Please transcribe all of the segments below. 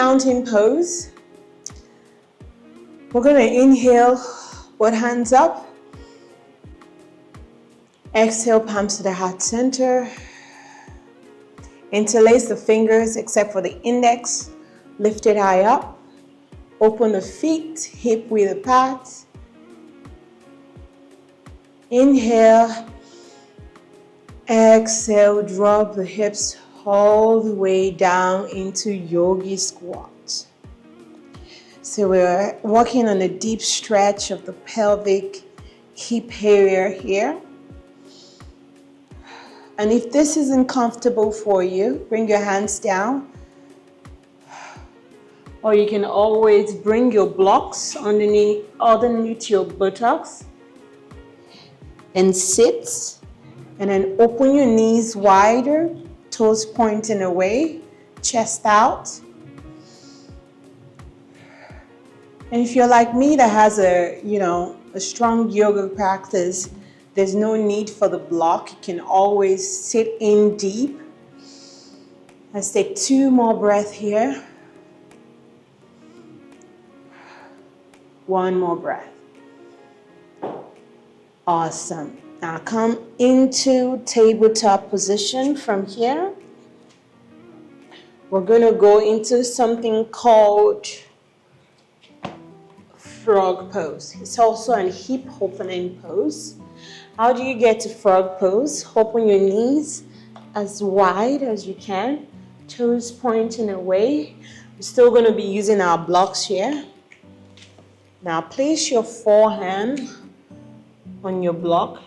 mountain pose. We're going to inhale, both hands up. Exhale, palms to the heart center. Interlace the fingers except for the index. Lift it high up. Open the feet, hip width apart. Inhale. Exhale, drop the hips all the way down into yogi squat. So we're working on a deep stretch of the pelvic hip area here. And if this isn't comfortable for you, bring your hands down. Or you can always bring your blocks underneath your buttocks and sit. And then open your knees wider, toes pointing away, chest out. And if you're like me that has a strong yoga practice, there's no need for the block. You can always sit in deep. Let's take 2 more breaths here. 1 more breath. Awesome. Now come into tabletop position from here. We're going to go into something called frog pose. It's also a hip opening pose. How do you get to frog pose? Open your knees as wide as you can. Toes pointing away. We're still going to be using our blocks here. Now place your forehand on your block.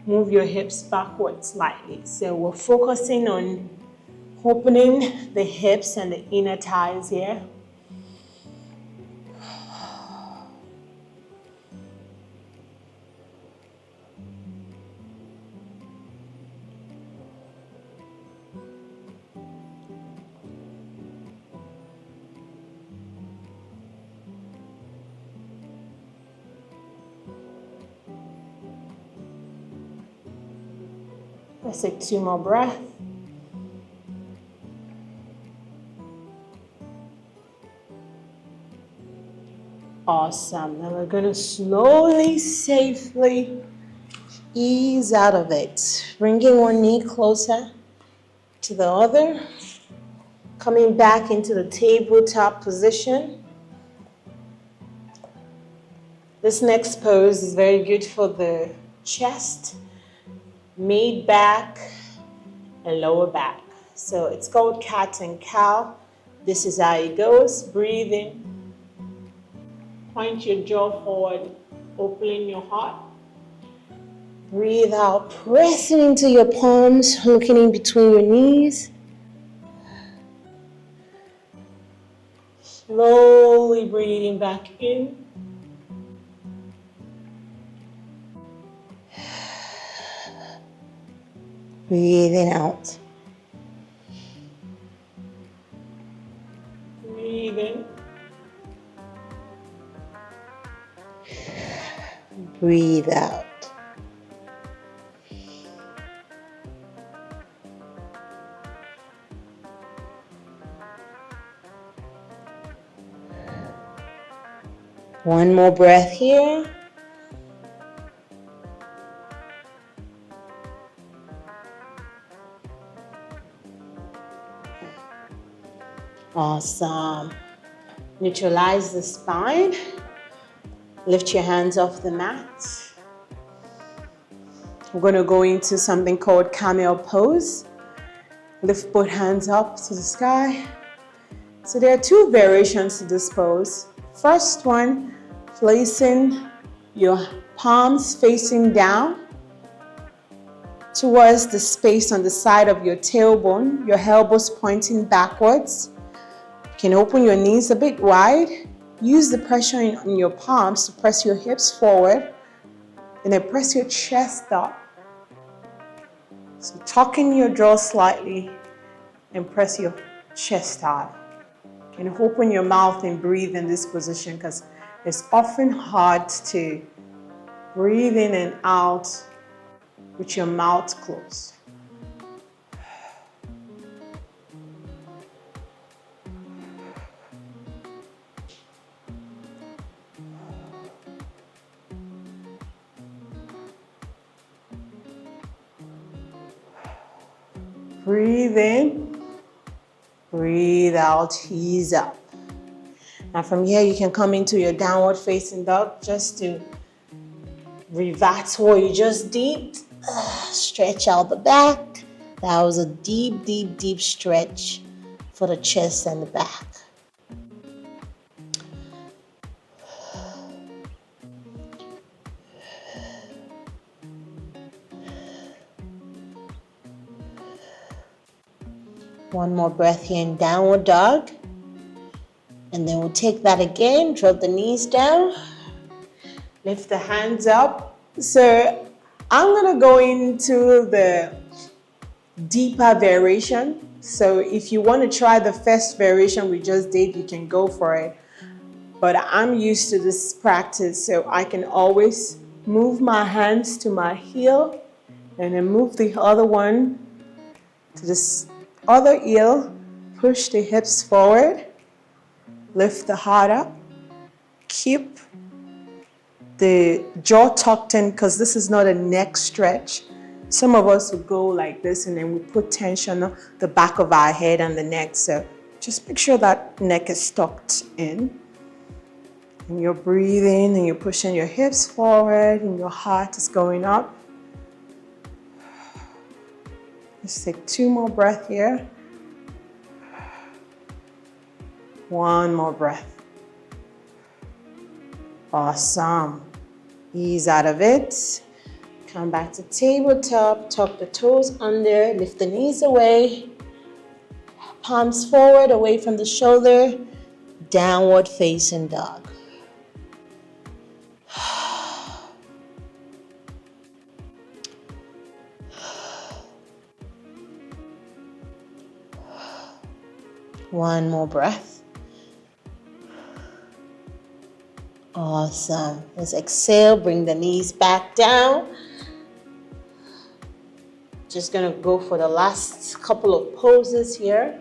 Move your hips backward slightly. So we're focusing on opening the hips and the inner thighs here. Let's take 2 more breaths. Awesome. Now we're going to slowly, safely ease out of it. Bringing one knee closer to the other. Coming back into the tabletop position. This next pose is very good for the chest, mid back, and lower back. So it's called cat and cow. This is how it goes. Breathe in. Point your jaw forward, opening your heart. Breathe out, pressing into your palms, looking in between your knees. Slowly breathing back in. Breathing out. Breathe in. Breathe out. One more breath here. Awesome. Neutralize the spine. Lift your hands off the mat. We're going to go into something called camel pose. Lift both hands up to the sky. So there are 2 variations to this pose. First one, placing your palms facing down towards the space on the side of your tailbone, your elbows pointing backwards. You can open your knees a bit wide. Use the pressure on your palms to press your hips forward, and then press your chest up. So tucking your jaw slightly and press your chest out. You can open your mouth and breathe in this position because it's often hard to breathe in and out with your mouth closed. Breathe in, breathe out, ease up. Now from here, you can come into your downward facing dog just to revert what you just did. Stretch out the back. That was a deep, deep, deep stretch for the chest and the back. One more breath here in downward dog. And then we'll take that again, drop the knees down, lift the hands up. So I'm gonna go into the deeper variation. So if you want to try the first variation we just did, you can go for it. But I'm used to this practice, so I can always move my hands to my heel and then move the other one to this other heel, push the hips forward, lift the heart up, keep the jaw tucked in because this is not a neck stretch. Some of us would go like this and then we put tension on the back of our head and the neck. So just make sure that neck is tucked in. And you're breathing and you're pushing your hips forward and your heart is going up. Let's take 2 more breaths here. 1 more breath. Awesome. Ease out of it. Come back to tabletop, tuck the toes under, lift the knees away. Palms forward, away from the shoulder. Downward facing dog. One more breath. Awesome. Let's exhale, bring the knees back down. Just gonna go for the last couple of poses here.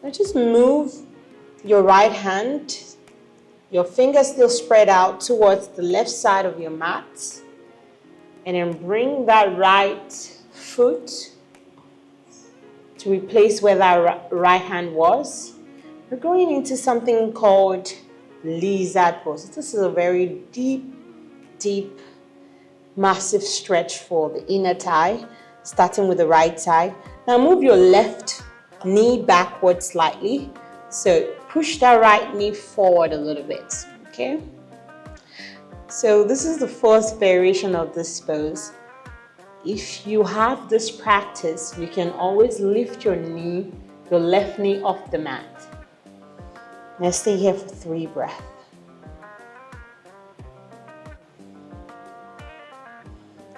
Now just move your right hand, your fingers still spread out towards the left side of your mat. And then bring that right foot to replace where that right hand was. We're going into something called lizard pose. This is a very deep, deep, massive stretch for the inner thigh, starting with the right side. Now move your left knee backward slightly. So push that right knee forward a little bit, okay? So this is the first variation of this pose. If you have this practice, you can always lift your knee, your left knee off the mat. Now stay here for 3 breaths.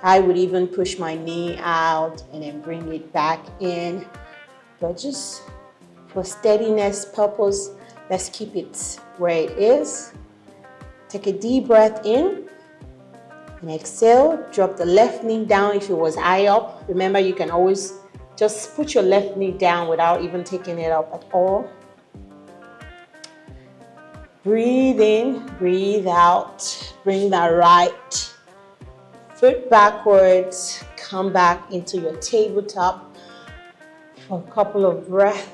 I would even push my knee out and then bring it back in. But just for steadiness purpose, let's keep it where it is. Take a deep breath in. And exhale, drop the left knee down if it was high up. Remember, you can always just put your left knee down without even taking it up at all. Breathe in, breathe out. Bring that right foot backwards. Come back into your tabletop for a couple of breaths.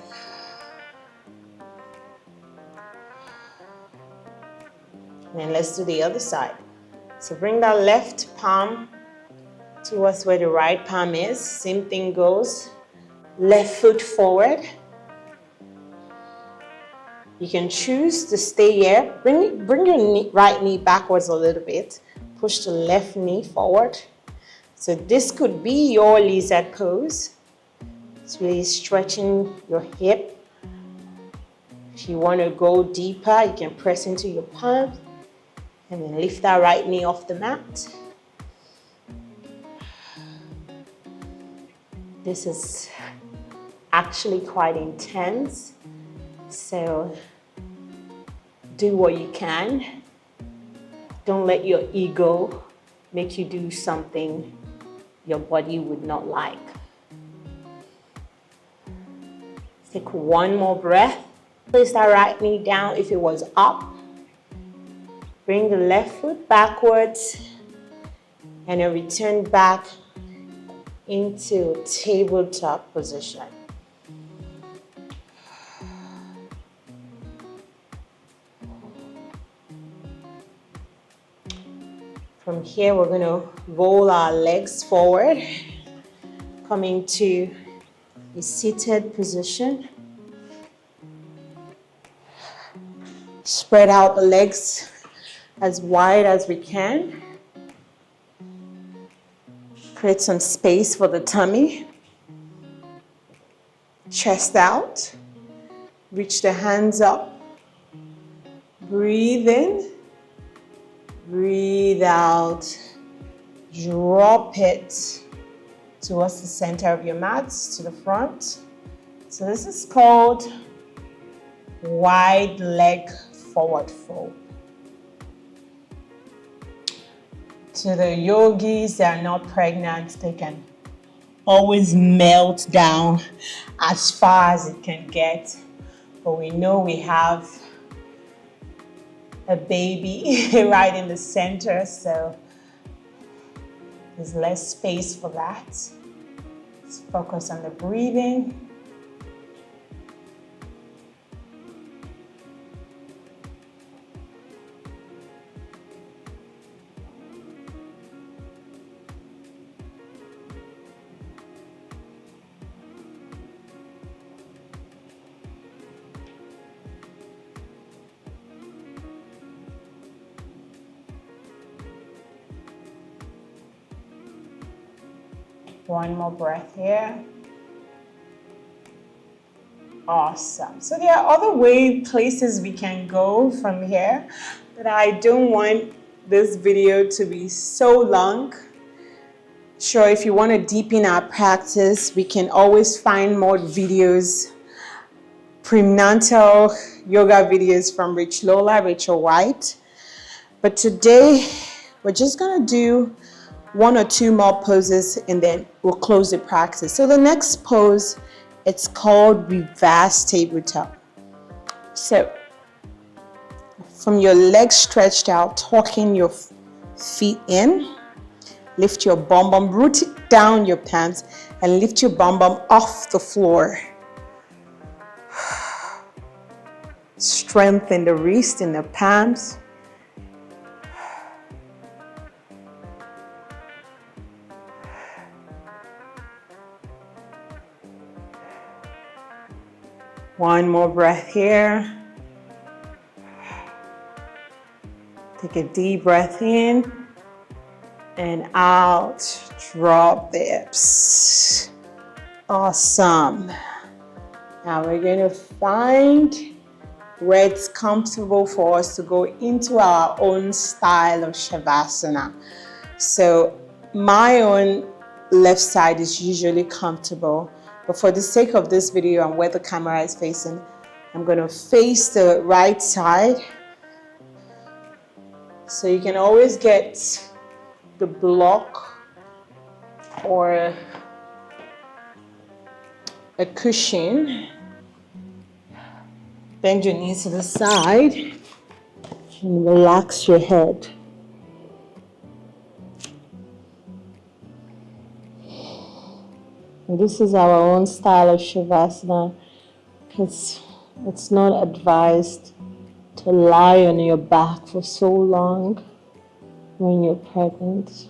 And then let's do the other side. So bring that left palm towards where the right palm is. Same thing goes. Left foot forward. You can choose to stay here. Bring your right knee backwards a little bit. Push the left knee forward. So this could be your lizard pose. It's really stretching your hip. If you want to go deeper, you can press into your palms. And then lift that right knee off the mat. This is actually quite intense. So do what you can. Don't let your ego make you do something your body would not like. Take 1 more breath. Place that right knee down if it was up. Bring the left foot backwards and then return back into tabletop position. From here, we're going to roll our legs forward, coming to a seated position. Spread out the legs as wide as we can. Create some space for the tummy. Chest out. Reach the hands up. Breathe in. Breathe out. Drop it towards the center of your mat, to the front. So this is called wide leg forward fold. To the yogis that are not pregnant, they can always melt down as far as it can get. But we know we have a baby right in the center, so there's less space for that. Let's focus on the breathing. One more breath here. Awesome. So there are other places we can go from here, but I don't want this video to be so long. Sure, if you want to deepen our practice, we can always find more videos, prenatal yoga videos from Rachel White. But today, we're just going to do one or two more poses and then we'll close the practice. So the next pose, it's called reverse tabletop. So from your legs stretched out, tucking your feet in, lift your bum bum, root down your palms and lift your bum bum off the floor. Strengthen the wrist and the palms. One more breath here. Take a deep breath in and out. Drop the hips. Awesome. Now we're going to find where it's comfortable for us to go into our own style of Shavasana. So my own left side is usually comfortable. But for the sake of this video and where the camera is facing, I'm going to face the right side. So you can always get the block or a cushion. Bend your knees to the side and relax your head. And this is our own style of Shavasana because it's not advised to lie on your back for so long when you're pregnant.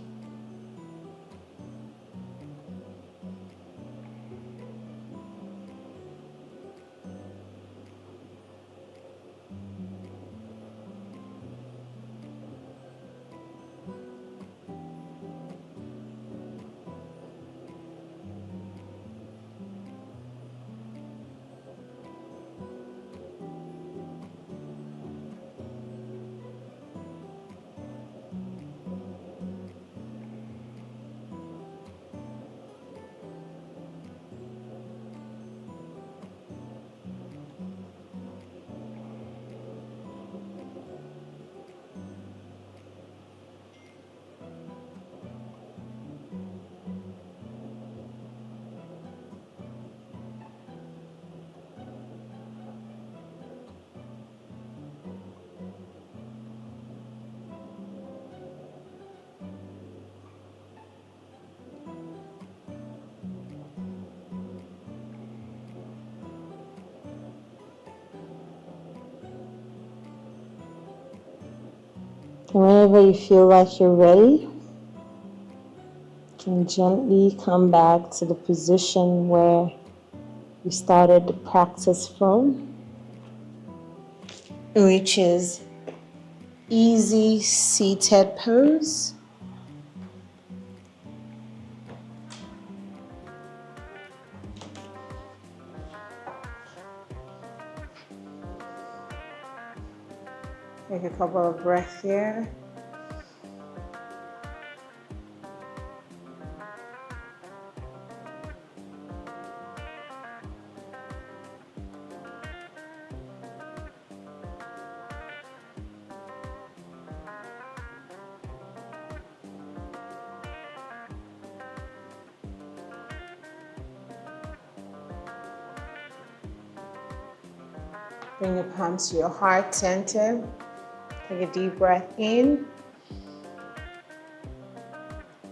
And whenever you feel like you're ready, you can gently come back to the position where you started the practice from, which is easy seated pose. Take a couple of breaths here. Bring your palms to your heart center. Take a deep breath in.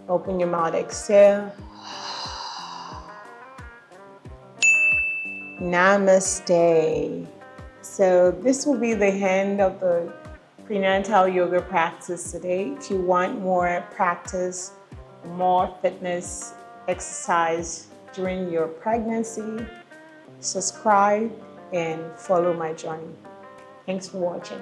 Open your mouth, exhale. Namaste. So this will be the end of the prenatal yoga practice today. If you want more practice, more fitness exercise during your pregnancy, subscribe and follow my journey. Thanks for watching.